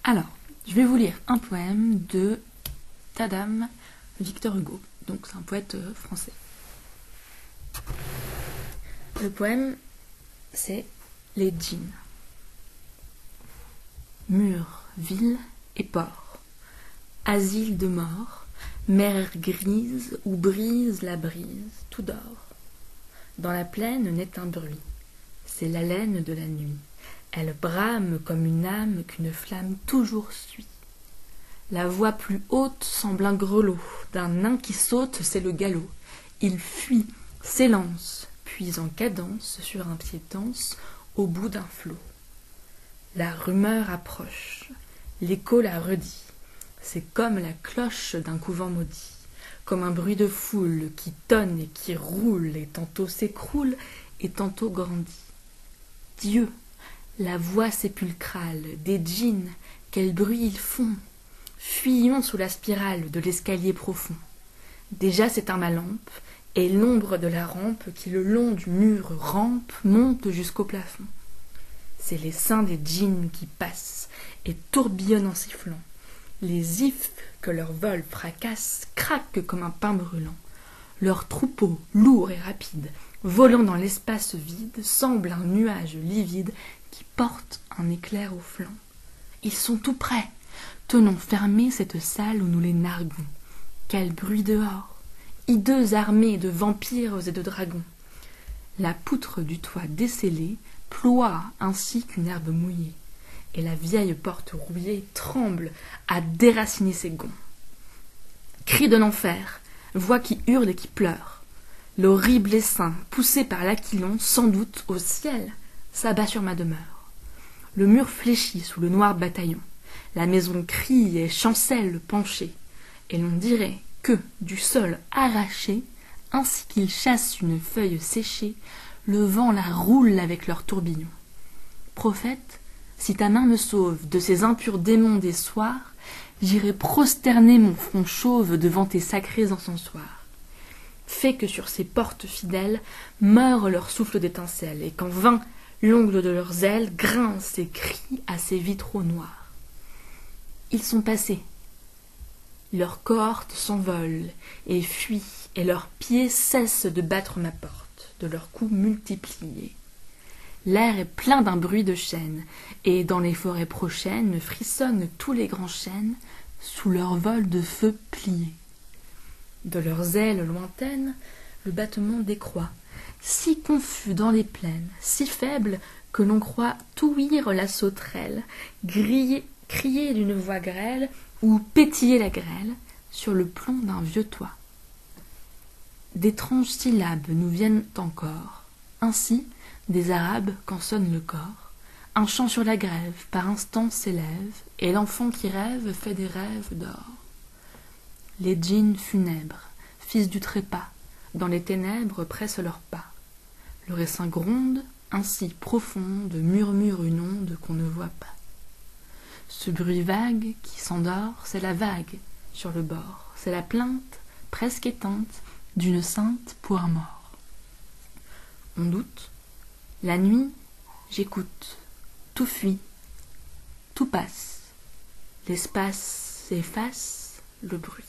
Alors, je vais vous lire un poème de Tadam Victor Hugo. Donc c'est un poète français. Le poème, c'est Les djinns. Murs, villes et ports, asile de mort, mer grise où brise la brise, tout dort. Dans la plaine naît un bruit, c'est l'haleine de la nuit. Elle brame comme une âme qu'une flamme toujours suit. La voix plus haute semble un grelot d'un nain qui saute, c'est le galop. Il fuit, s'élance, puis en cadence sur un pied tense au bout d'un flot. La rumeur approche, l'écho la redit. C'est comme la cloche d'un couvent maudit, comme un bruit de foule qui tonne et qui roule et tantôt s'écroule et tantôt grandit. Dieu, la voix sépulcrale des djinns, quel bruit ils font! Fuyons sous la spirale de l'escalier profond. Déjà s'éteint ma lampe, et l'ombre de la rampe qui le long du mur rampe monte jusqu'au plafond. C'est les seins des djinns qui passent et tourbillonnent en sifflant. Les ifs que leur vol fracasse craquent comme un pain brûlant. Leur troupeau, lourd et rapide, volant dans l'espace vide, semble un nuage livide qui porte un éclair au flanc. Ils sont tout près. Tenons fermée cette salle où nous les narguons. Quel bruit dehors! Hideux armées de vampires et de dragons. La poutre du toit descellée ploie ainsi qu'une herbe mouillée, et la vieille porte rouillée tremble à déraciner ses gonds. Cris de l'enfer, voix qui hurle et qui pleure. L'horrible essaim, poussé par l'aquilon, sans doute au ciel, s'abat sur ma demeure. Le mur fléchit sous le noir bataillon. La maison crie et chancelle penchée, et l'on dirait que, du sol arraché, ainsi qu'ils chassent une feuille séchée, le vent la roule avec leurs tourbillons. Prophète, si ta main me sauve de ces impurs démons des soirs, j'irai prosterner mon front chauve devant tes sacrés encensoirs. Fais que sur ces portes fidèles meure leur souffle d'étincelle, et qu'en vain l'ongle de leurs ailes grince et crie à ces vitraux noirs. Ils sont passés. Leurs cohortes s'envolent et fuient, et leurs pieds cessent de battre ma porte, de leurs coups multipliés. L'air est plein d'un bruit de chaînes, et dans les forêts prochaines frissonnent tous les grands chênes sous leur vol de feu plié. De leurs ailes lointaines, le battement décroît, si confus dans les plaines, si faible que l'on croit ouïr la sauterelle, crier d'une voix grêle ou pétiller la grêle sur le plomb d'un vieux toit. D'étranges syllabes nous viennent encore, ainsi des Arabes quand sonne le corps, un chant sur la grève par instant s'élève, et l'enfant qui rêve fait des rêves d'or. Les djinns funèbres, fils du trépas, dans les ténèbres pressent leurs pas. Le essaim gronde, ainsi profonde murmure une onde qu'on ne voit pas. Ce bruit vague qui s'endort, c'est la vague sur le bord, c'est la plainte, presque éteinte, d'une sainte pour un mort. On doute, la nuit, j'écoute, tout fuit, tout passe, l'espace efface le bruit.